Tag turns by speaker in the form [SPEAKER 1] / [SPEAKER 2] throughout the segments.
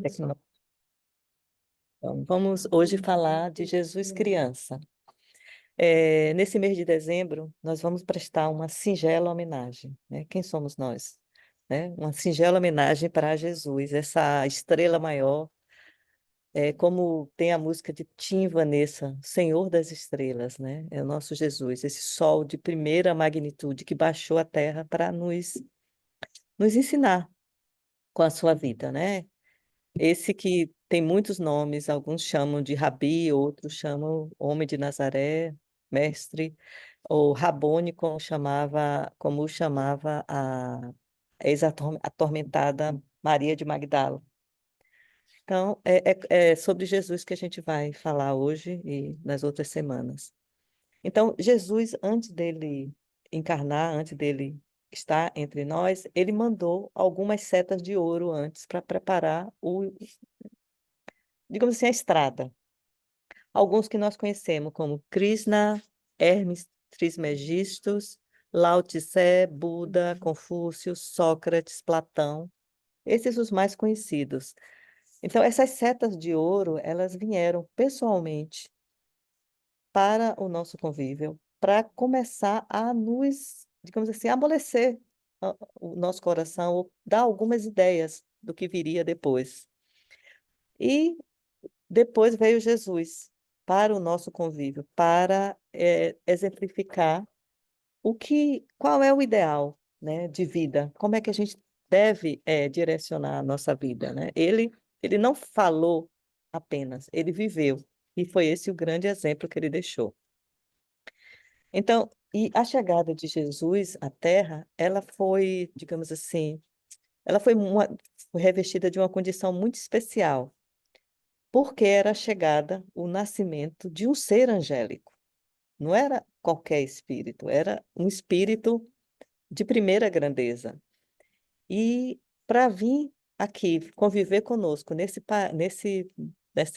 [SPEAKER 1] Tecno- Então, vamos hoje falar de Jesus criança. Nesse mês de dezembro, nós vamos prestar uma singela homenagem, né? Quem somos nós? Né? Uma singela homenagem para Jesus, essa estrela maior, como tem a música de Tim Vanessa, Senhor das Estrelas, né? É o nosso Jesus, esse sol de primeira magnitude que baixou à terra para nos ensinar com a sua vida, né? Esse que tem muitos nomes, alguns chamam de Rabi, outros chamam Homem de Nazaré, Mestre, ou Rabone, como chamava a ex-atormentada Maria de Magdala. Então, é sobre Jesus que a gente vai falar hoje e nas outras semanas. Então, Jesus, antes dele encarnar, antes dele estar entre nós, ele mandou algumas setas de ouro antes para preparar digamos assim, a estrada. Alguns que nós conhecemos como Krishna, Hermes Trismegistus, Lao Tse, Buda, Confúcio, Sócrates, Platão, esses os mais conhecidos. Então, essas setas de ouro, elas vieram pessoalmente para o nosso convívio, para começar a nos, digamos assim, amolecer o nosso coração, ou dar algumas ideias do que viria depois. E depois veio Jesus para o nosso convívio, para exemplificar qual é o ideal, né, de vida, como é que a gente deve direcionar a nossa vida, né? Ele não falou apenas, ele viveu, e foi esse o grande exemplo que ele deixou. Então, e a chegada de Jesus à Terra, ela foi, digamos assim, ela foi revestida de uma condição muito especial porque era a chegada, o nascimento de um ser angélico. Não era qualquer espírito, era um espírito de primeira grandeza. E para vir aqui conviver conosco nesse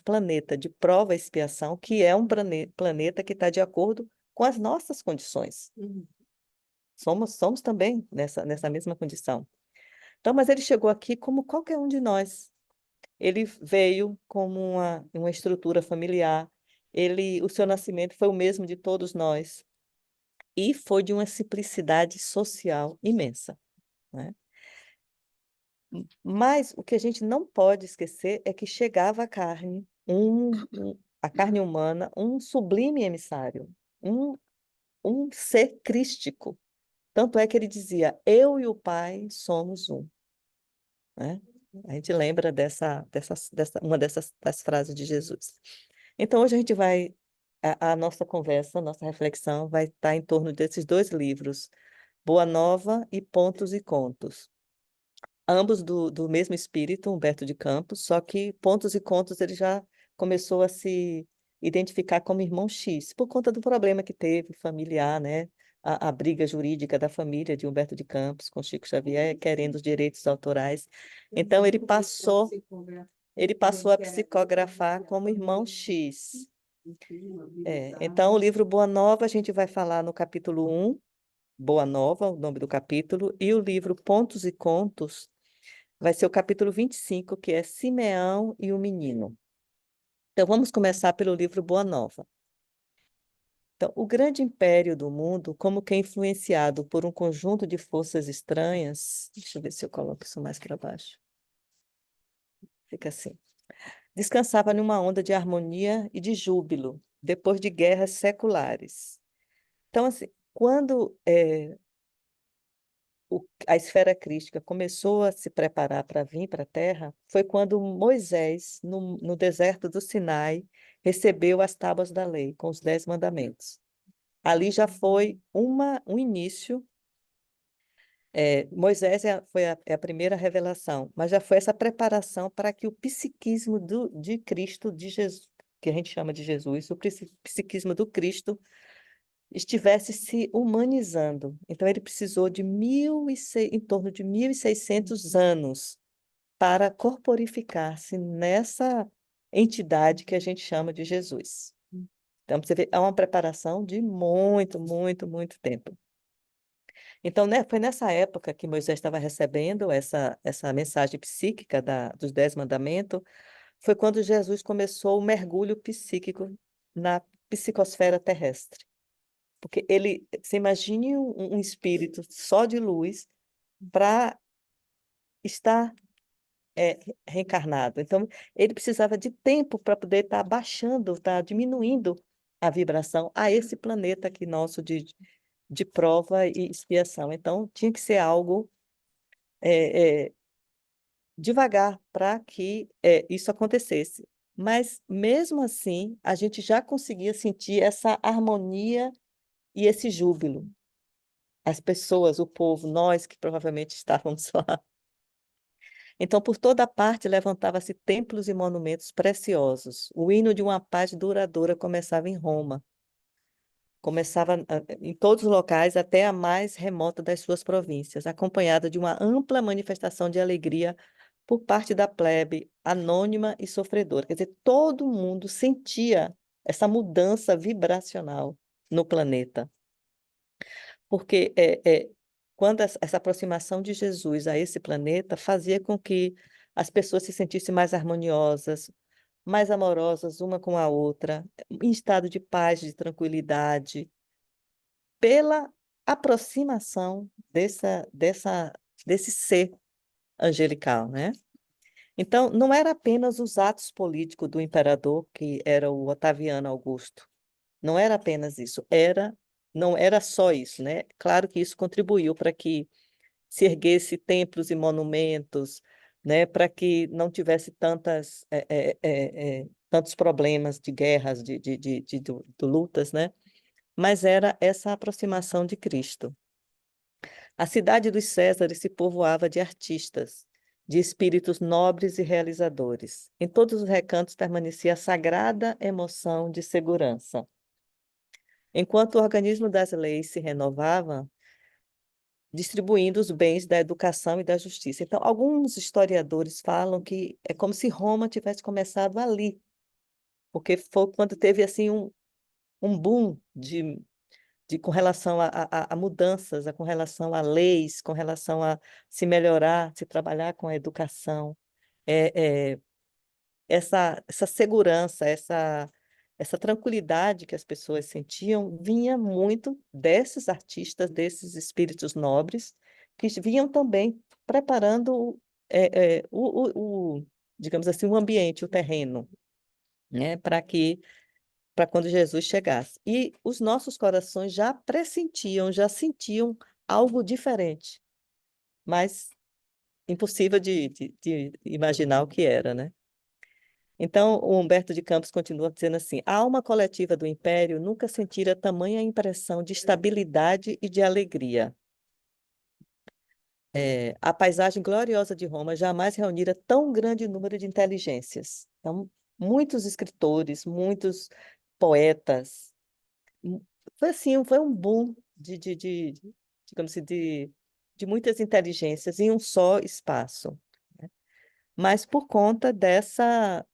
[SPEAKER 1] planeta de prova e expiação, que é um planeta que está de acordo com as nossas condições. Somos também nessa mesma condição. Então, mas ele chegou aqui como qualquer um de nós. Ele veio como uma estrutura familiar. O seu nascimento foi o mesmo de todos nós e foi de uma simplicidade social imensa, né? Mas o que a gente não pode esquecer é que chegava a carne, a carne humana, um sublime emissário, um, um ser crístico. Tanto é que ele dizia: Eu e o Pai somos um, né? A gente lembra uma dessas das frases de Jesus. Então, hoje a nossa conversa, a nossa reflexão vai estar em torno desses dois livros, Boa Nova e Pontos e Contos. Ambos do mesmo espírito, Humberto de Campos, só que Pontos e Contos ele já começou a se identificar como irmão X, por conta do problema que teve familiar, né? A briga jurídica da família de Humberto de Campos com Chico Xavier, querendo os direitos autorais. Então, ele passou a psicografar como irmão X. Então, o livro Boa Nova, a gente vai falar no capítulo 1, Boa Nova, o nome do capítulo, e o livro Pontos e Contos vai ser o capítulo 25, que é Simeão e o Menino. Então, vamos começar pelo livro Boa Nova. Então, o grande império do mundo, como que é influenciado por um conjunto de forças estranhas, deixa eu ver se eu coloco isso mais para baixo. Fica assim. Descansava numa onda de harmonia e de júbilo, depois de guerras seculares. Então, assim, quando a esfera crística começou a se preparar para vir para a Terra, foi quando Moisés, no deserto do Sinai, recebeu as tábuas da lei, com os 10 mandamentos. Ali já foi um início. Moisés é a primeira revelação, mas já foi essa preparação para que o psiquismo de Cristo, de Jesus, que a gente chama de Jesus, o psiquismo do Cristo, estivesse se humanizando. Então, ele precisou de em torno de 1.600 anos para corporificar-se nessa entidade que a gente chama de Jesus. Então, você vê, é uma preparação de muito, muito, muito tempo. Então, né, foi nessa época que Moisés estava recebendo essa mensagem psíquica dos Dez Mandamentos, foi quando Jesus começou o mergulho psíquico na psicosfera terrestre. Porque você imagine um espírito só de luz para estar reencarnado. Então, ele precisava de tempo para poder estar baixando, estar diminuindo a vibração a esse planeta aqui nosso de prova e expiação. Então, tinha que ser algo devagar para que isso acontecesse. Mas, mesmo assim, a gente já conseguia sentir essa harmonia e esse júbilo. As pessoas, o povo, nós que provavelmente estávamos lá. Então, por toda parte levantava-se templos e monumentos preciosos. O hino de uma paz duradoura começava em Roma. Começava em todos os locais, até a mais remota das suas províncias, acompanhada de uma ampla manifestação de alegria por parte da plebe anônima e sofredora. Quer dizer, todo mundo sentia essa mudança vibracional no planeta. Porque quando essa aproximação de Jesus a esse planeta fazia com que as pessoas se sentissem mais harmoniosas, mais amorosas uma com a outra, em estado de paz, de tranquilidade, pela aproximação desse ser angelical, né? Então, não era apenas os atos políticos do imperador, que era o Otaviano Augusto. Não era apenas isso, não era só isso, né? Claro que isso contribuiu para que se erguesse templos e monumentos, né? Para que não tivesse tantos problemas de guerras, de lutas, né? Mas era essa aproximação de Cristo. A cidade dos Césares se povoava de artistas, de espíritos nobres e realizadores. Em todos os recantos permanecia a sagrada emoção de segurança. Enquanto o organismo das leis se renovava, distribuindo os bens da educação e da justiça. Então, alguns historiadores falam que é como se Roma tivesse começado ali, porque foi quando teve assim um boom com relação a mudanças, com relação a leis, com relação a se melhorar, se trabalhar com a educação. É, é, essa segurança, essa tranquilidade que as pessoas sentiam vinha muito desses artistas, desses espíritos nobres, que vinham também preparando digamos assim, o ambiente, o terreno, né, para quando Jesus chegasse. E os nossos corações já pressentiam, já sentiam algo diferente, mas impossível de imaginar o que era, né? Então, o Humberto de Campos continua dizendo assim: a alma coletiva do Império nunca sentira tamanha impressão de estabilidade e de alegria. A paisagem gloriosa de Roma jamais reunira tão grande número de inteligências. Então, muitos escritores, muitos poetas. Hum, Foi assim, foi um boom digamos assim, de muitas inteligências em um só espaço, né? Mas por conta dessa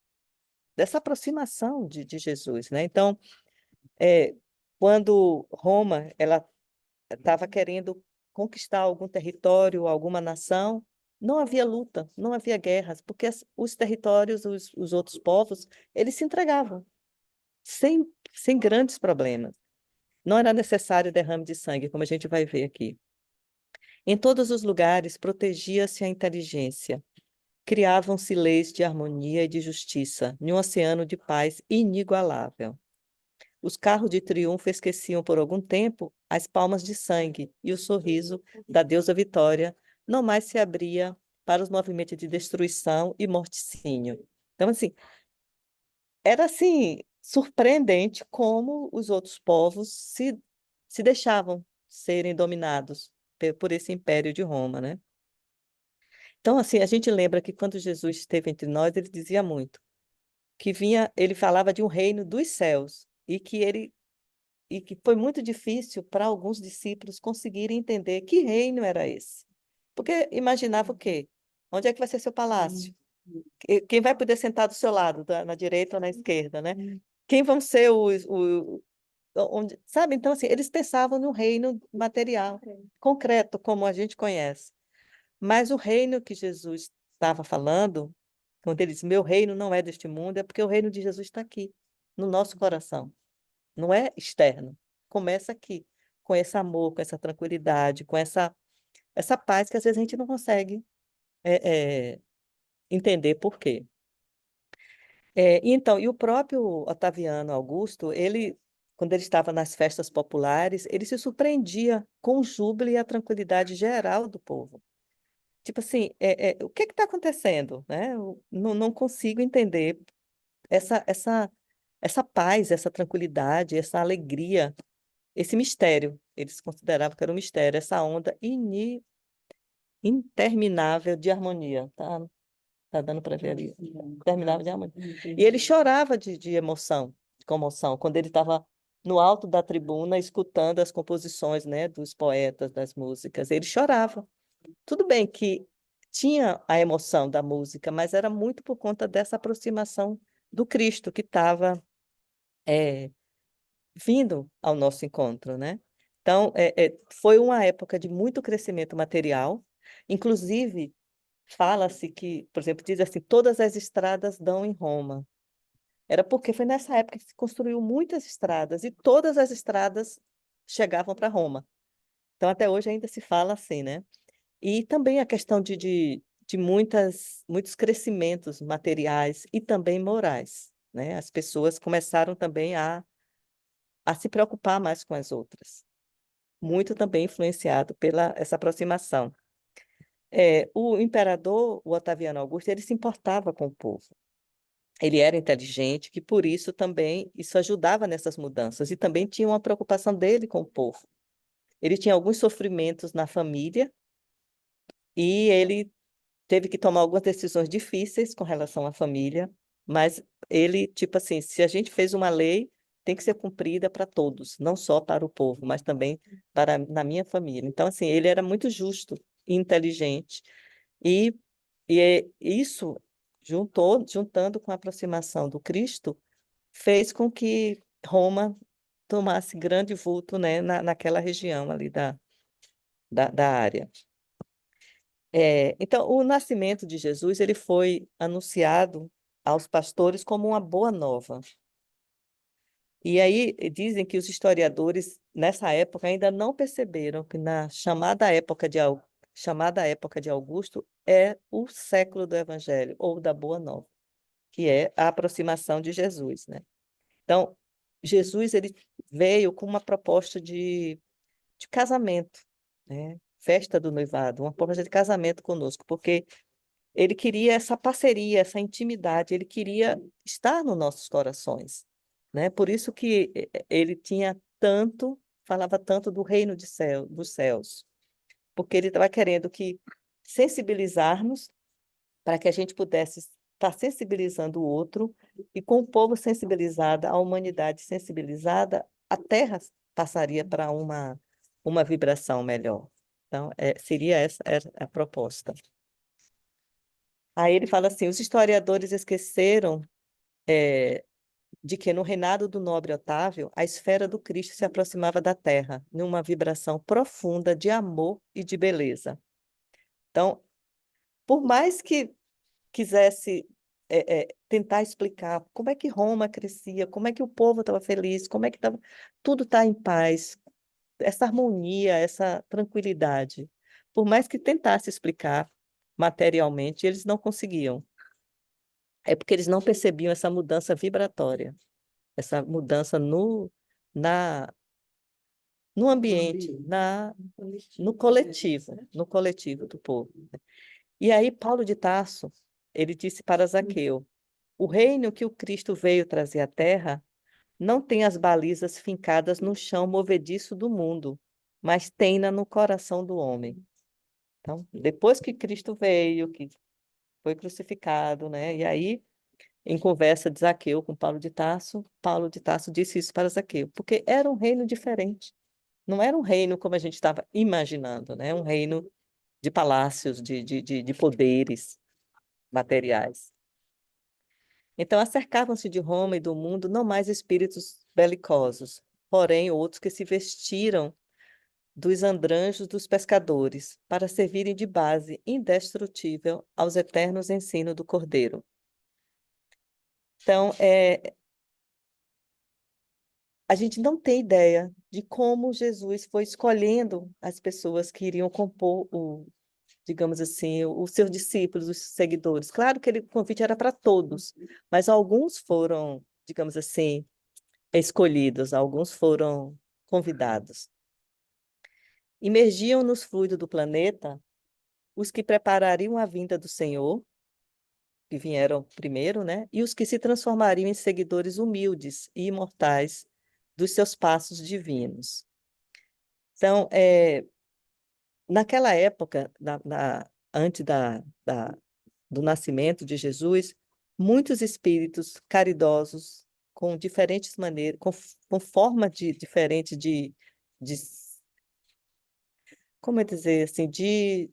[SPEAKER 1] aproximação de Jesus, né? Então, é, quando Roma ela estava querendo conquistar algum território, alguma nação, não havia luta, não havia guerras, porque os territórios, os outros povos, eles se entregavam sem, sem grandes problemas. Não era necessário derrame de sangue, como a gente vai ver aqui. Em todos os lugares, protegia-se a inteligência. Criavam-se leis de harmonia e de justiça, num oceano de paz inigualável. Os carros de triunfo esqueciam por algum tempo as palmas de sangue, e o sorriso da deusa Vitória não mais se abria para os movimentos de destruição e morticínio. Então, assim, era assim surpreendente como os outros povos se deixavam serem dominados por esse império de Roma, né? Então, assim, a gente lembra que quando Jesus esteve entre nós, ele dizia muito que ele falava de um reino dos céus e que foi muito difícil para alguns discípulos conseguirem entender que reino era esse. Porque imaginava o quê? Onde é que vai ser seu palácio? Quem vai poder sentar do seu lado, na direita ou na esquerda, né? Quem vão ser onde, sabe? Então, assim, eles pensavam no reino material, concreto, como a gente conhece. Mas o reino que Jesus estava falando, quando ele diz, meu reino não é deste mundo, é porque o reino de Jesus está aqui, no nosso coração. Não é externo. Começa aqui, com esse amor, com essa tranquilidade, com essa paz que às vezes a gente não consegue entender por quê. E então, e o próprio Otaviano Augusto, quando ele estava nas festas populares, ele se surpreendia com o júbilo e a tranquilidade geral do povo. Tipo assim, o que está acontecendo, né? Eu não consigo entender essa paz, essa tranquilidade, essa alegria, esse mistério. Eles consideravam que era um mistério, essa onda interminável de harmonia, tá? Tá dando para ver ali. Interminável de harmonia. E ele chorava de emoção, de comoção, quando ele estava no alto da tribuna escutando as composições, né, dos poetas, das músicas. Ele chorava. Tudo bem que tinha a emoção da música, mas era muito por conta dessa aproximação do Cristo que estava vindo ao nosso encontro, né? Então, foi uma época de muito crescimento material. Inclusive, fala-se que, por exemplo, diz assim, todas as estradas dão em Roma. Era porque foi nessa época que se construiu muitas estradas e todas as estradas chegavam para Roma. Então, até hoje ainda se fala assim, né? E também a questão de muitos crescimentos materiais e também morais, né? As pessoas começaram também a se preocupar mais com as outras. Muito também influenciado pela essa aproximação. O imperador, o Otaviano Augusto, ele se importava com o povo. Ele era inteligente, que por isso também isso ajudava nessas mudanças e também tinha uma preocupação dele com o povo. Ele tinha alguns sofrimentos na família e ele teve que tomar algumas decisões difíceis com relação à família, mas ele, tipo assim, se a gente fez uma lei, tem que ser cumprida para todos, não só para o povo, mas também para na minha família. Então, assim, ele era muito justo e inteligente e, isso juntando com a aproximação do Cristo, fez com que Roma tomasse grande vulto, né, naquela região ali da área. Então, o nascimento de Jesus ele foi anunciado aos pastores como uma boa nova. E aí dizem que os historiadores, nessa época, ainda não perceberam que na chamada época de Augusto é o século do Evangelho, ou da Boa Nova, que é a aproximação de Jesus, né? Então, Jesus ele veio com uma proposta de casamento, né? Festa do noivado, uma proposta de casamento conosco, porque ele queria essa parceria, essa intimidade, ele queria estar nos nossos corações, né? Por isso que ele falava tanto do reino dos céus, porque ele estava querendo que sensibilizarmos para que a gente pudesse estar sensibilizando o outro e com o povo sensibilizado, a humanidade sensibilizada, a Terra passaria para uma vibração melhor. Então, seria essa a proposta. Aí ele fala assim: os historiadores esqueceram de que no reinado do nobre Otávio, a esfera do Cristo se aproximava da Terra, numa vibração profunda de amor e de beleza. Então, por mais que quisesse tentar explicar como é que Roma crescia, como é que o povo estava feliz, como é que tudo está em paz, essa harmonia, essa tranquilidade. Por mais que tentasse explicar materialmente, eles não conseguiam. É porque eles não percebiam essa mudança vibratória, essa mudança na, no ambiente, no coletivo do povo. E aí, Paulo de Tarso, ele disse para Zaqueu: o reino que o Cristo veio trazer à terra não tem as balizas fincadas no chão movediço do mundo, mas tem-na no coração do homem. Então, depois que Cristo veio, que foi crucificado, né? E aí, em conversa de Zaqueu com Paulo de Tarso disse isso para Zaqueu, porque era um reino diferente. Não era um reino como a gente estava imaginando, né? Um reino de palácios, de poderes materiais. Então, acercavam-se de Roma e do mundo não mais espíritos belicosos, porém outros que se vestiram dos andranjos dos pescadores, para servirem de base indestrutível aos eternos ensinos do Cordeiro. Então, a gente não tem ideia de como Jesus foi escolhendo as pessoas que iriam compor digamos assim, os seus discípulos, os seguidores. Claro que o convite era para todos, mas alguns foram, digamos assim, escolhidos, alguns foram convidados. Imergiam nos fluidos do planeta os que preparariam a vinda do Senhor, que vieram primeiro, né? E os que se transformariam em seguidores humildes e imortais dos seus passos divinos. Então, naquela época, antes do nascimento de Jesus, muitos espíritos caridosos, com diferentes maneiras, com forma diferente de, como eu dizer assim, de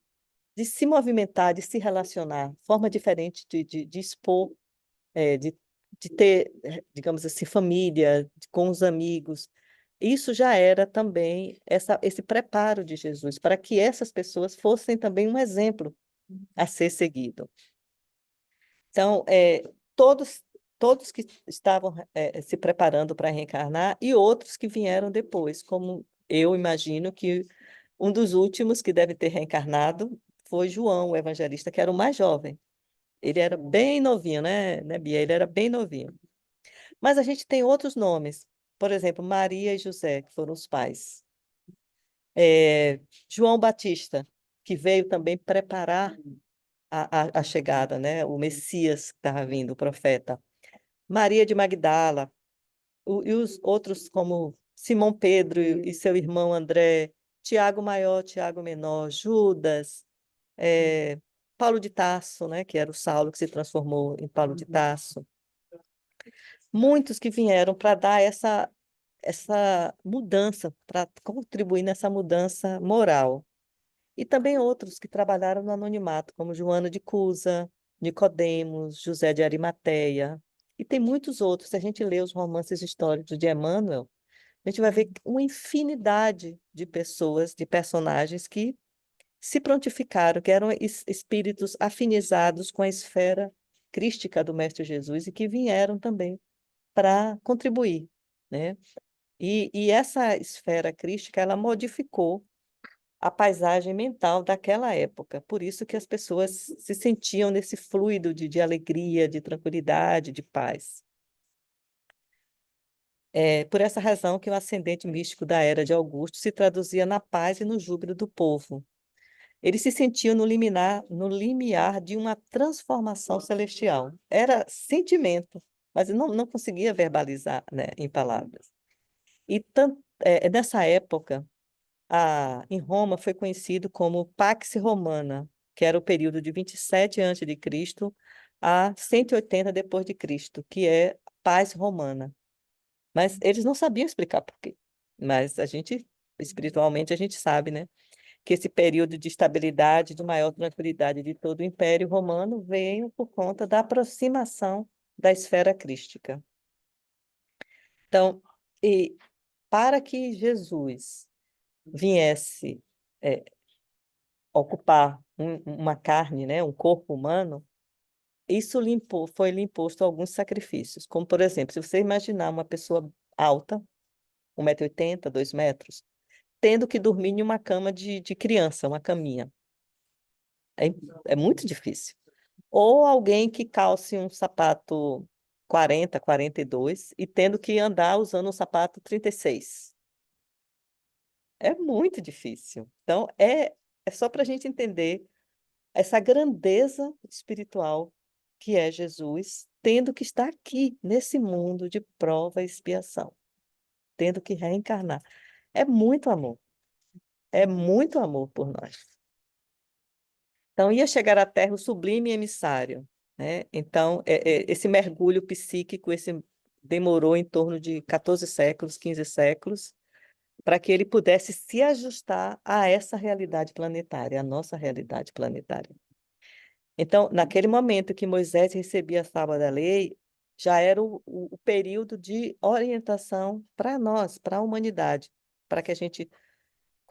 [SPEAKER 1] se movimentar, de se relacionar, forma diferente de expor, é, de, de ter, digamos assim, família, com os amigos. Isso já era também esse preparo de Jesus, para que essas pessoas fossem também um exemplo a ser seguido. Então, todos, todos que estavam se preparando para reencarnar e outros que vieram depois, como eu imagino que um dos últimos que deve ter reencarnado foi João, o evangelista, que era o mais jovem. Ele era bem novinho, né, Bia? Ele era bem novinho. Mas a gente tem outros nomes. Por exemplo, Maria e José, que foram os pais. João Batista, que veio também preparar a chegada, né? O Messias que estava vindo, o profeta. Maria de Magdala, e os outros como Simão Pedro e seu irmão André, Tiago Maior, Tiago Menor, Judas, eh, Paulo de Tarso, né? Que era o Saulo que se transformou em Paulo de Tarso. Muitos que vieram para dar essa mudança, para contribuir nessa mudança moral. E também outros que trabalharam no anonimato, como Joana de Cusa, Nicodemos, José de Arimateia. E tem muitos outros. Se a gente lê os romances históricos de Emmanuel, a gente vai ver uma infinidade de pessoas, de personagens que se prontificaram, que eram espíritos afinizados com a esfera crística do Mestre Jesus e que vieram também para contribuir, né? E essa esfera crística, ela modificou a paisagem mental daquela época. Por isso que as pessoas se sentiam nesse fluido de alegria, de tranquilidade, de paz. É por essa razão que o ascendente místico da era de Augusto se traduzia na paz e no júbilo do povo. Ele se sentia no limiar de uma transformação celestial. Era sentimento, mas não conseguia verbalizar, né, em palavras. E nessa época, em Roma foi conhecido como Pax Romana, que era o período de 27 a.C. a 180 depois de Cristo, que é paz romana. Mas eles não sabiam explicar por quê. Mas espiritualmente, a gente sabe, né, que esse período de estabilidade, de maior tranquilidade de todo o Império Romano veio por conta da aproximação da esfera crística. Então, e para que Jesus viesse ocupar uma carne, né, um corpo humano, foi-lhe imposto alguns sacrifícios, como, por exemplo, se você imaginar uma pessoa alta, 1,80 m, 2 metros, tendo que dormir em uma cama de criança, uma caminha. É, é muito difícil. Ou alguém que calce um sapato 40, 42 e tendo que andar usando um sapato 36. É muito difícil. Então, é só para a gente entender essa grandeza espiritual que é Jesus, tendo que estar aqui, nesse mundo de prova e expiação, tendo que reencarnar. É muito amor por nós. Então, ia chegar à Terra o sublime emissário, né? Então, esse mergulho psíquico, demorou em torno de 14 séculos, 15 séculos, para que ele pudesse se ajustar a essa realidade planetária, a nossa realidade planetária. Então, naquele momento que Moisés recebia a tábua da lei, já era o período de orientação para nós, para a humanidade, para que a gente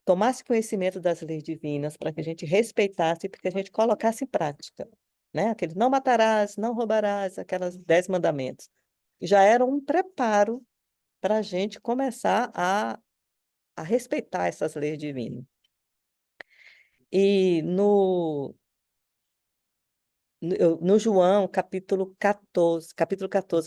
[SPEAKER 1] tomasse conhecimento das leis divinas, para que a gente respeitasse, para que a gente colocasse em prática, né? Aqueles não matarás, não roubarás, aquelas 10 mandamentos. Já era um preparo para a gente começar a respeitar essas leis divinas. E no João, capítulo 14,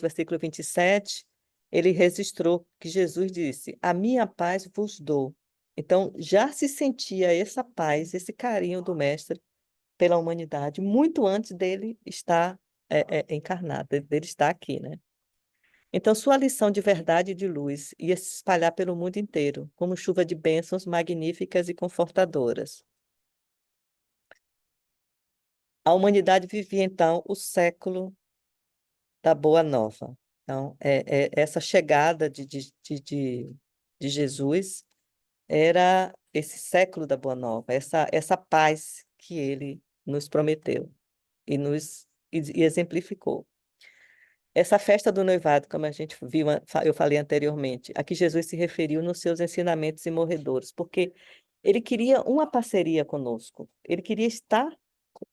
[SPEAKER 1] versículo 27, ele registrou que Jesus disse: A minha paz vos dou. Então, já se sentia essa paz, esse carinho do Mestre pela humanidade, muito antes dele estar encarnado, dele estar aqui, né? Então, sua lição de verdade e de luz ia se espalhar pelo mundo inteiro, como chuva de bênçãos magníficas e confortadoras. A humanidade vivia, então, o século da Boa Nova. Então, essa chegada de Jesus era esse século da Boa Nova, essa paz que ele nos prometeu e exemplificou. Essa festa do noivado, como a gente viu, eu falei anteriormente, a que Jesus se referiu nos seus ensinamentos imorredouros, porque ele queria uma parceria conosco, ele queria estar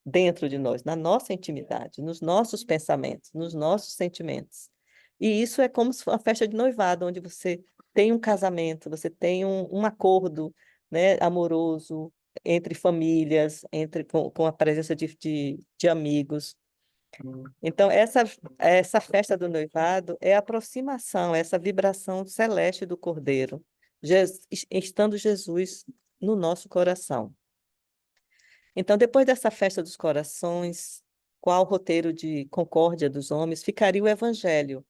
[SPEAKER 1] dentro de nós, na nossa intimidade, nos nossos pensamentos, nos nossos sentimentos. E isso é como se fosse uma festa de noivado, onde você tem um casamento, você tem um acordo, né, amoroso entre famílias, com a presença de amigos. Então, essa festa do noivado é a aproximação, essa vibração celeste do Cordeiro, estando Jesus no nosso coração. Então, depois dessa festa dos corações, qual roteiro de concórdia dos homens, ficaria o Evangelho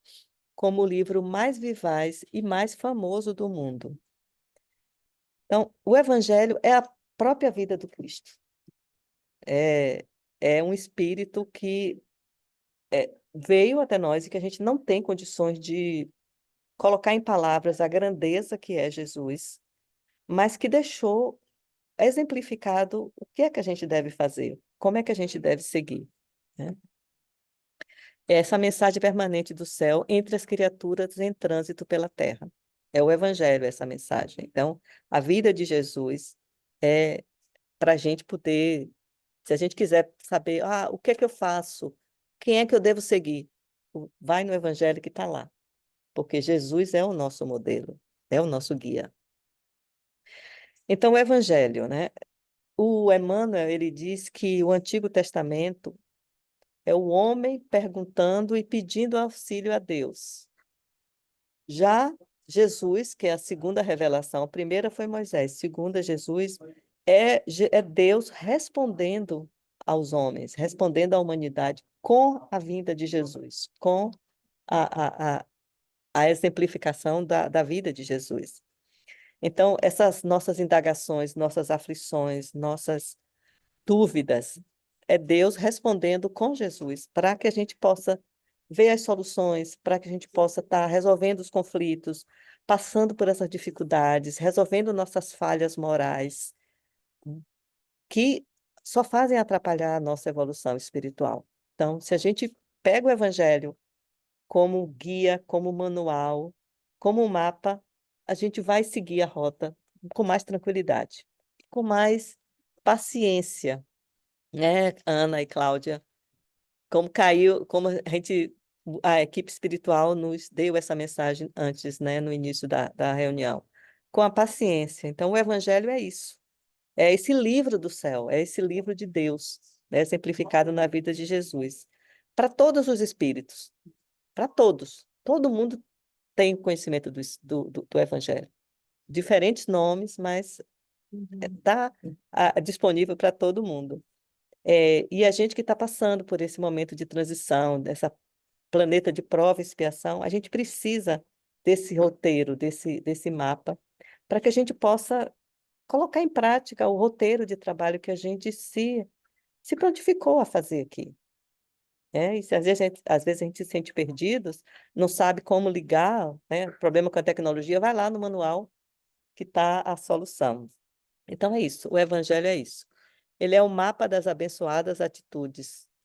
[SPEAKER 1] como o livro mais vivaz e mais famoso do mundo. Então, o Evangelho é a própria vida do Cristo. É, é um espírito que veio até nós e que a gente não tem condições de colocar em palavras a grandeza que é Jesus, mas que deixou exemplificado o que é que a gente deve fazer, como é que a gente deve seguir, né? Essa mensagem permanente do céu entre as criaturas em trânsito pela terra. É o Evangelho, essa mensagem. Então, a vida de Jesus é para a gente poder, se a gente quiser saber, o que é que eu faço? Quem é que eu devo seguir? Vai no Evangelho que está lá, porque Jesus é o nosso modelo, é o nosso guia. Então, o Evangelho, né? O Emmanuel, ele diz que o Antigo Testamento é o homem perguntando e pedindo auxílio a Deus. Já Jesus, que é a segunda revelação, a primeira foi Moisés, a segunda Jesus, é Deus respondendo aos homens, respondendo à humanidade com a vinda de Jesus, com a, a, a, a exemplificação da vida de Jesus. Então, essas nossas indagações, nossas aflições, nossas dúvidas, é Deus respondendo com Jesus, para que a gente possa ver as soluções, para que a gente possa estar resolvendo os conflitos, passando por essas dificuldades, resolvendo nossas falhas morais, que só fazem atrapalhar a nossa evolução espiritual. Então, se a gente pega o Evangelho como guia, como manual, como mapa, a gente vai seguir a rota com mais tranquilidade, com mais paciência, né, Ana e Cláudia? Como caiu, como a equipe espiritual nos deu essa mensagem antes, né, no início da reunião, com a paciência. Então, o Evangelho é isso, é esse livro do céu, é esse livro de Deus, né, exemplificado na vida de Jesus, para todos os espíritos, para todos, todo mundo tem conhecimento do Evangelho. Diferentes nomes, mas está disponível para todo mundo. E a gente que está passando por esse momento de transição, dessa planeta de prova e expiação, a gente precisa desse roteiro, desse mapa, para que a gente possa colocar em prática o roteiro de trabalho que a gente se prontificou a fazer aqui. E se às vezes a gente se sente perdidos, não sabe como ligar, né? Problema com a tecnologia, vai lá no manual que está a solução. Então é isso, o Evangelho é isso. Ele é o mapa das abençoadas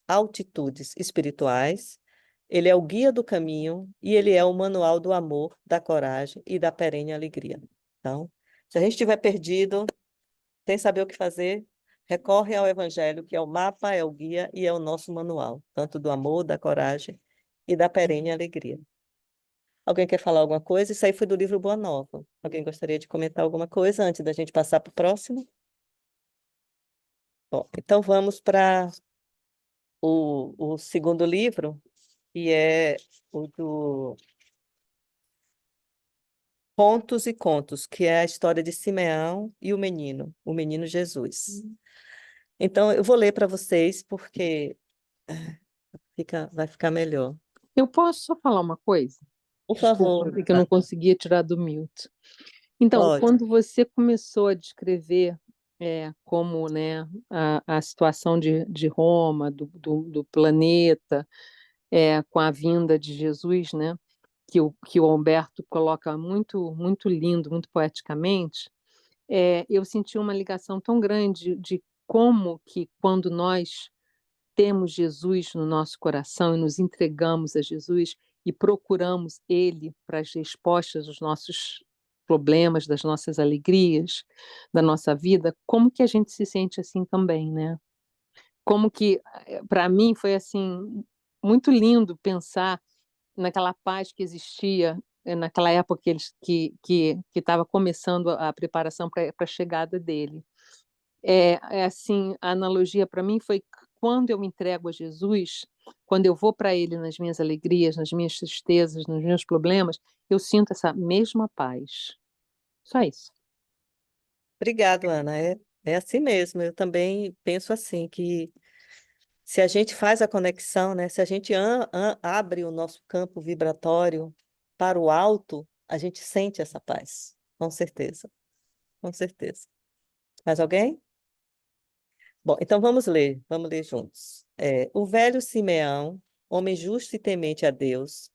[SPEAKER 1] altitudes espirituais ele é o guia do caminho e ele é o manual do amor, da coragem e da perene alegria. Então, se a gente estiver perdido, sem saber o que fazer, recorre ao Evangelho, que é o mapa, é o guia e é o nosso manual, tanto do amor, da coragem e da perene alegria. Alguém quer falar alguma coisa? Isso aí foi do livro Boa Nova. Alguém gostaria de comentar alguma coisa antes da gente passar para o próximo? Bom, então vamos para o segundo livro, que é o do Contos e Contos, que é a história de Simeão e o menino Jesus. Então, eu vou ler para vocês, porque vai ficar melhor.
[SPEAKER 2] Eu posso só falar uma coisa?
[SPEAKER 1] Por
[SPEAKER 2] Desculpa,
[SPEAKER 1] favor,
[SPEAKER 2] é que eu não conseguia tirar do mute. Então,
[SPEAKER 1] pode.
[SPEAKER 2] quando você começou a descrever como, né, a situação de Roma, do planeta, com a vinda de Jesus, né, que o Humberto coloca muito, muito lindo, muito poeticamente, eu senti uma ligação tão grande de como que quando nós temos Jesus no nosso coração e nos entregamos a Jesus e procuramos Ele para as respostas dos nossos problemas, das nossas alegrias, da nossa vida, como que a gente se sente assim também, né? Como que, para mim, foi assim muito lindo pensar naquela paz que existia naquela época que estava começando a preparação para a chegada dele. Assim, a analogia para mim foi quando eu me entrego a Jesus, quando eu vou para Ele nas minhas alegrias, nas minhas tristezas, nos meus problemas, eu sinto essa mesma paz. Só isso.
[SPEAKER 1] Obrigado, Ana. É assim mesmo. Eu também penso assim, que se a gente faz a conexão, né? Se a gente abre o nosso campo vibratório para o alto, a gente sente essa paz. Com certeza. Com certeza. Mais alguém? Bom, então vamos ler juntos. O velho Simeão, homem justo e temente a Deus,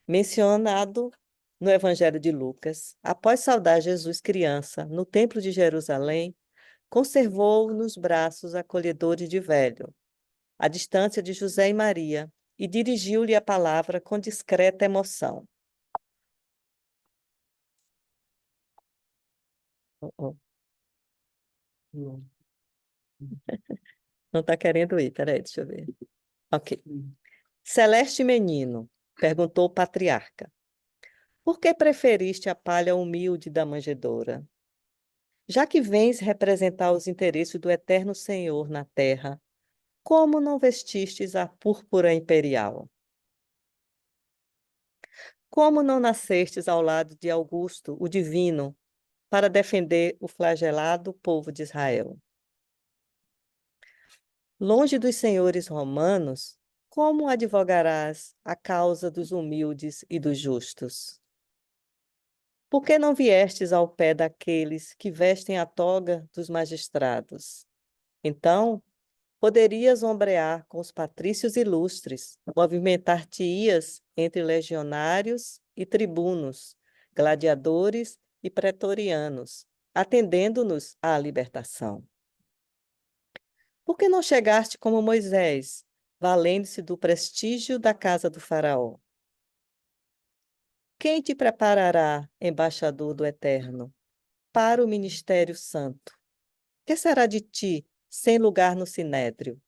[SPEAKER 1] mencionado no Evangelho de Lucas, após saudar Jesus criança no Templo de Jerusalém, conservou-o nos braços acolhedores de velho, à distância de José e Maria, e dirigiu-lhe a palavra com discreta emoção. Oh, oh. Não está querendo ir, peraí, deixa eu ver. Ok. Celeste menino, perguntou o patriarca, por que preferiste a palha humilde da manjedoura? Já que vens representar os interesses do eterno Senhor na terra, como não vestistes a púrpura imperial? Como não nascestes ao lado de Augusto, o divino, para defender o flagelado povo de Israel? Longe dos senhores romanos, como advogarás a causa dos humildes e dos justos? Por que não viestes ao pé daqueles que vestem a toga dos magistrados? Então, poderias ombrear com os patrícios ilustres, movimentar-te-ias entre legionários e tribunos, gladiadores e pretorianos, atendendo-nos à libertação. Por que não chegaste como Moisés, valendo-se do prestígio da casa do faraó? Quem te preparará, embaixador do Eterno, para o ministério santo? Que será de ti, sem lugar no sinédrio?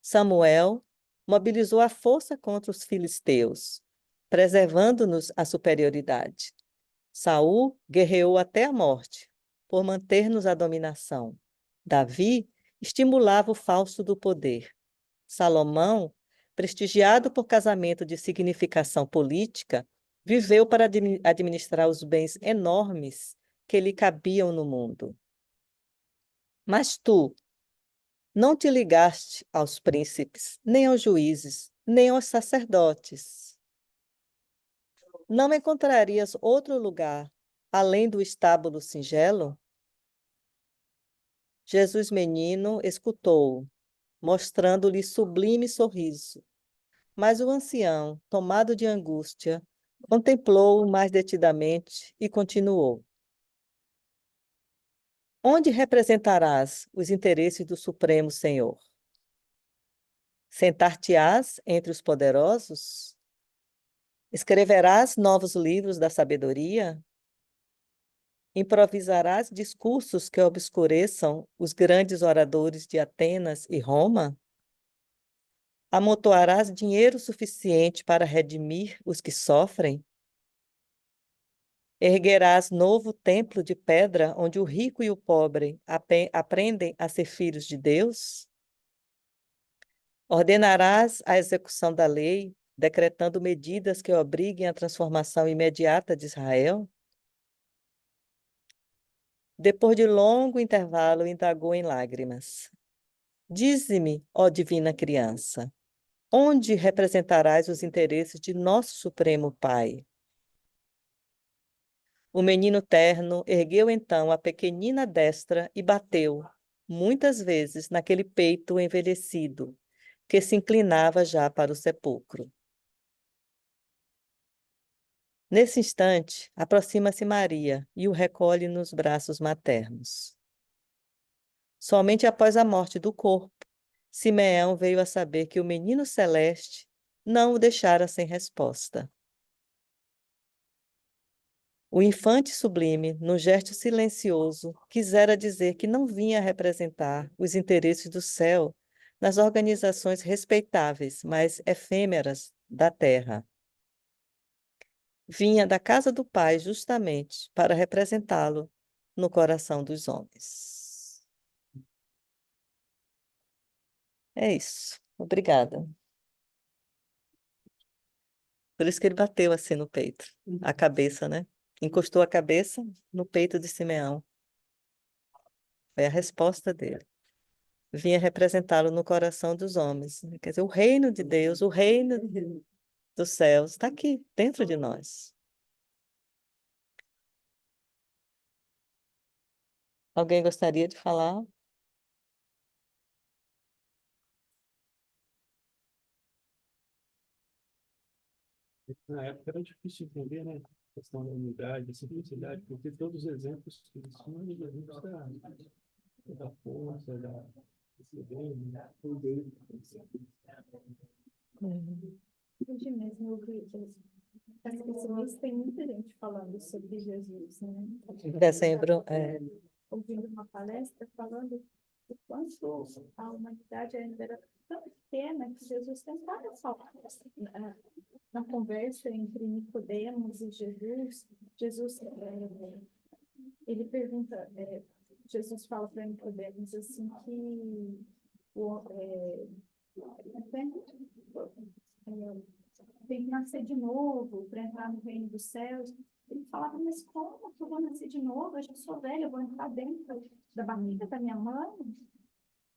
[SPEAKER 1] Samuel mobilizou a força contra os filisteus, preservando-nos a superioridade. Saul guerreou até a morte, por manter-nos a dominação. Davi estimulava o falso do poder. Salomão, prestigiado por casamento de significação política, viveu para administrar os bens enormes que lhe cabiam no mundo. Mas tu, não te ligaste aos príncipes, nem aos juízes, nem aos sacerdotes. Não encontrarias outro lugar além do estábulo singelo? Jesus menino escutou-o, mostrando-lhe sublime sorriso. Mas o ancião, tomado de angústia, contemplou-o mais detidamente e continuou: Onde representarás os interesses do Supremo Senhor? Sentar-te-ás entre os poderosos? Escreverás novos livros da sabedoria? Improvisarás discursos que obscureçam os grandes oradores de Atenas e Roma? Amontoarás dinheiro suficiente para redimir os que sofrem? Erguerás novo templo de pedra onde o rico e o pobre aprendem a ser filhos de Deus? Ordenarás a execução da lei, decretando medidas que obriguem a transformação imediata de Israel? Depois de longo intervalo, indagou em lágrimas. Dize-me, ó divina criança, onde representarás os interesses de nosso Supremo Pai? O menino terno ergueu então a pequenina destra e bateu, muitas vezes, naquele peito envelhecido, que se inclinava já para o sepulcro. Nesse instante, aproxima-se Maria e o recolhe nos braços maternos. Somente após a morte do corpo, Simeão veio a saber que o menino celeste não o deixara sem resposta. O infante sublime, num gesto silencioso, quisera dizer que não vinha representar os interesses do céu nas organizações respeitáveis, mas efêmeras da terra. Vinha da casa do Pai justamente para representá-lo no coração dos homens. É isso. Obrigada. Por isso que ele bateu assim no peito, a cabeça, né? Encostou a cabeça no peito de Simeão. Foi a resposta dele. Vinha representá-lo no coração dos homens. Quer dizer, o reino de Deus, o reino dos céus, está aqui, dentro de nós. Alguém gostaria de falar?
[SPEAKER 3] Na época era difícil entender, né? A questão da unidade, da simplicidade, porque todos os exemplos que eles tinham eram exemplos da força, da poder.
[SPEAKER 4] Hoje mesmo eu vi, esse mês tem muita gente falando sobre Jesus, né?
[SPEAKER 1] Em dezembro,
[SPEAKER 4] Ouvindo uma palestra falando o quanto a humanidade ainda era tão pequena que Jesus tentava falar na conversa entre Nicodemos e Jesus. Ele pergunta, Jesus fala para Nicodemos assim que tem que nascer de novo para entrar no reino dos céus. Ele falava, mas como que eu vou nascer de novo? Eu já sou velha, eu vou entrar dentro da barriga da minha mãe?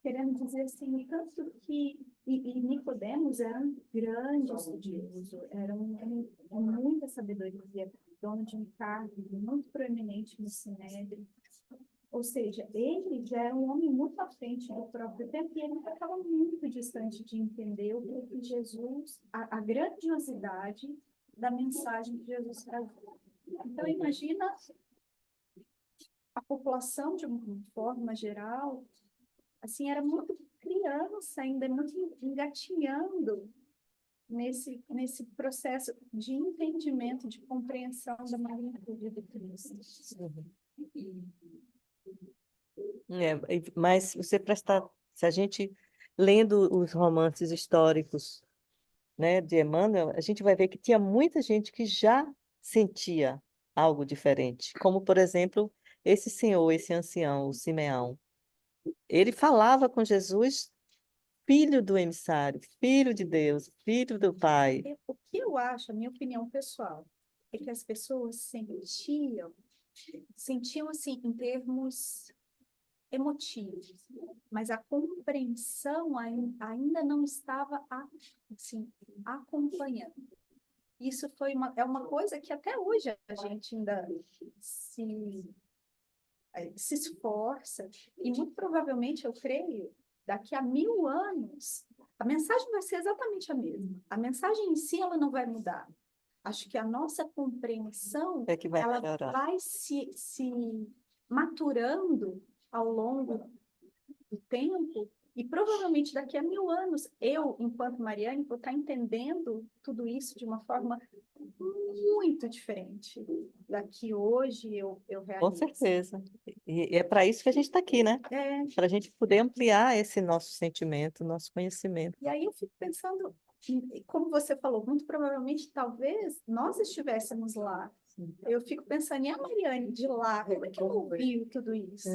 [SPEAKER 4] Querendo dizer assim, tanto que... E Nicodemos era um grande estudioso, era um homem com muita sabedoria, dono de um cargo muito proeminente no Sinédrio. Ou seja, ele já era um homem muito à frente do próprio tempo e ele estava muito distante de entender o que Jesus, a grandiosidade da mensagem que Jesus trazia. Então, imagina a população de uma forma geral, assim, era muito criança ainda, muito engatinhando nesse processo de entendimento, de compreensão da magnitude do Cristo.
[SPEAKER 1] mas se você prestar, se a gente lendo os romances históricos, né, de Emmanuel, a gente vai ver que tinha muita gente que já sentia algo diferente, como, por exemplo, esse senhor, esse ancião, o Simeão. Ele falava com Jesus, filho do emissário, filho de Deus, filho do Pai.
[SPEAKER 4] O que eu acho, a minha opinião pessoal, é que as pessoas sentiam assim, em termos emotivos, mas a compreensão ainda não estava assim, acompanhando. Isso é uma coisa que até hoje a gente ainda se esforça, e muito provavelmente, eu creio, daqui a 1000 anos, a mensagem vai ser exatamente a mesma. A mensagem em si, ela não vai mudar. Acho que a nossa compreensão,
[SPEAKER 1] É que vai
[SPEAKER 4] ela
[SPEAKER 1] melhorar.
[SPEAKER 4] vai se maturando ao longo do tempo, E provavelmente daqui a 1000 anos, eu, enquanto Mariane, vou estar entendendo tudo isso de uma forma muito diferente da que hoje eu
[SPEAKER 1] Com
[SPEAKER 4] realizo.
[SPEAKER 1] certeza. E é para isso que a gente está aqui, né?
[SPEAKER 4] É,
[SPEAKER 1] Para a gente poder ampliar esse nosso sentimento, nosso conhecimento.
[SPEAKER 4] e aí eu fico pensando, como você falou, muito provavelmente, talvez, nós estivéssemos lá. Eu fico pensando, e a Mariane de lá, como é que ela ouviu tudo isso?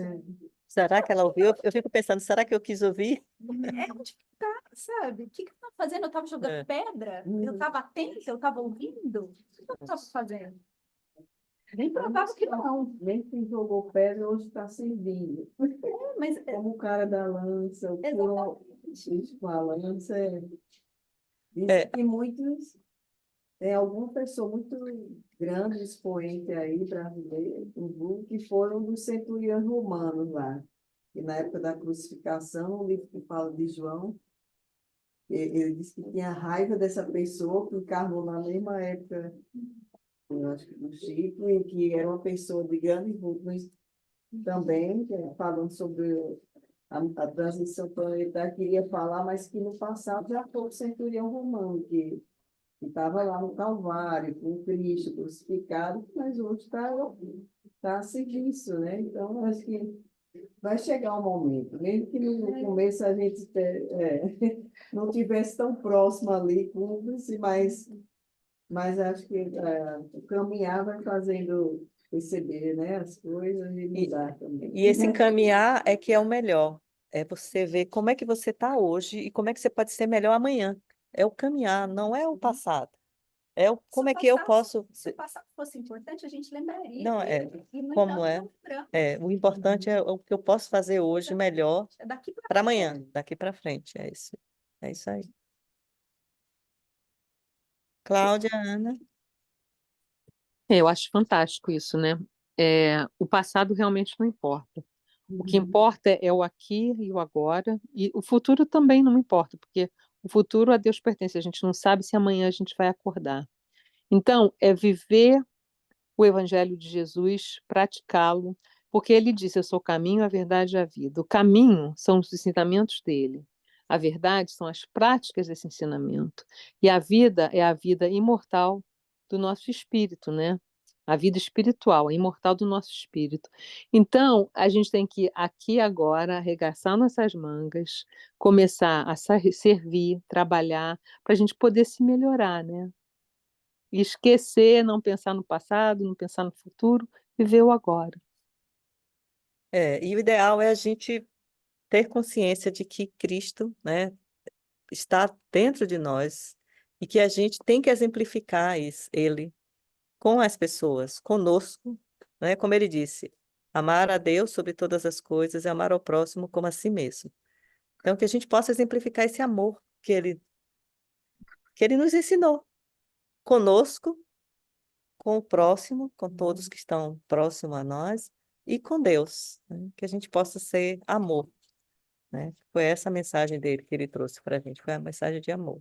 [SPEAKER 1] Será que ela ouviu? Eu fico pensando, será que eu quis ouvir?
[SPEAKER 4] É onde que tá, sabe? O que que eu estava fazendo? Eu estava jogando
[SPEAKER 1] É.
[SPEAKER 4] pedra? Eu estava atenta? Eu estava ouvindo? O que eu estava fazendo? Bem provável que não.
[SPEAKER 5] Nem quem jogou pedra hoje está servindo.
[SPEAKER 4] Mas,
[SPEAKER 5] Como o cara da lança, o furou
[SPEAKER 4] exatamente.
[SPEAKER 5] isso com a lança. Diz
[SPEAKER 1] É,
[SPEAKER 5] que muitos, tem alguma pessoa muito grande, expoente aí, brasileiro, que foram dos centuriões romanos lá. E na época da crucificação, o livro que fala de João, ele disse que tinha raiva dessa pessoa que encarnou na mesma época, eu acho que do Chico, e que era uma pessoa de grande vulto também, falando sobre a transição planetária, queria falar, mas que no passado já foi o centurião romano, que estava lá no Calvário, com Cristo crucificado, mas hoje está a serviço, né? Então, acho que vai chegar um momento, mesmo que no começo a gente não tivesse tão próximo ali, cúmplice, mas acho que o caminhar vai fazendo perceber, né, as coisas e
[SPEAKER 1] e,
[SPEAKER 5] mudar também.
[SPEAKER 1] e esse caminhar é que é o melhor. É você ver como é que você está hoje e como é que você pode ser melhor amanhã. É o caminhar, não é o passado. É o, como é que eu posso.
[SPEAKER 4] Se o passado fosse importante, a gente lembraria
[SPEAKER 1] Não, é
[SPEAKER 4] dele. E, no
[SPEAKER 1] como
[SPEAKER 4] entanto,
[SPEAKER 1] é.
[SPEAKER 4] não lembramos.
[SPEAKER 1] O importante é o que eu posso fazer hoje melhor
[SPEAKER 4] É daqui para
[SPEAKER 1] para amanhã, daqui para frente. É isso. É isso aí. Cláudia, Ana.
[SPEAKER 2] Eu acho fantástico isso, né? O passado realmente não importa. O que importa é o aqui e o agora, e o futuro também não importa, porque o futuro a Deus pertence, a gente não sabe se amanhã a gente vai acordar. Então, é viver o Evangelho de Jesus, praticá-lo, porque ele disse: Eu sou o caminho, a verdade e a vida. O caminho são os ensinamentos dele, a verdade são as práticas desse ensinamento, e a vida é a vida imortal do nosso espírito, né? A vida espiritual, a imortal do nosso espírito. Então, a gente tem que, aqui agora, arregaçar nossas mangas, começar a servir, trabalhar, para a gente poder se melhorar, né? E esquecer, não pensar no passado, não pensar no futuro, viver o agora.
[SPEAKER 1] E o ideal é a gente ter consciência de que Cristo, né, está dentro de nós e que a gente tem que exemplificar ele com as pessoas, conosco, né? Como ele disse, amar a Deus sobre todas as coisas e amar ao próximo como a si mesmo. Então, que a gente possa exemplificar esse amor que ele nos ensinou conosco, com o próximo, com todos que estão próximos a nós e com Deus, né? Que a gente possa ser amor, né? Foi essa a mensagem dele que ele trouxe para a gente, foi a mensagem de amor.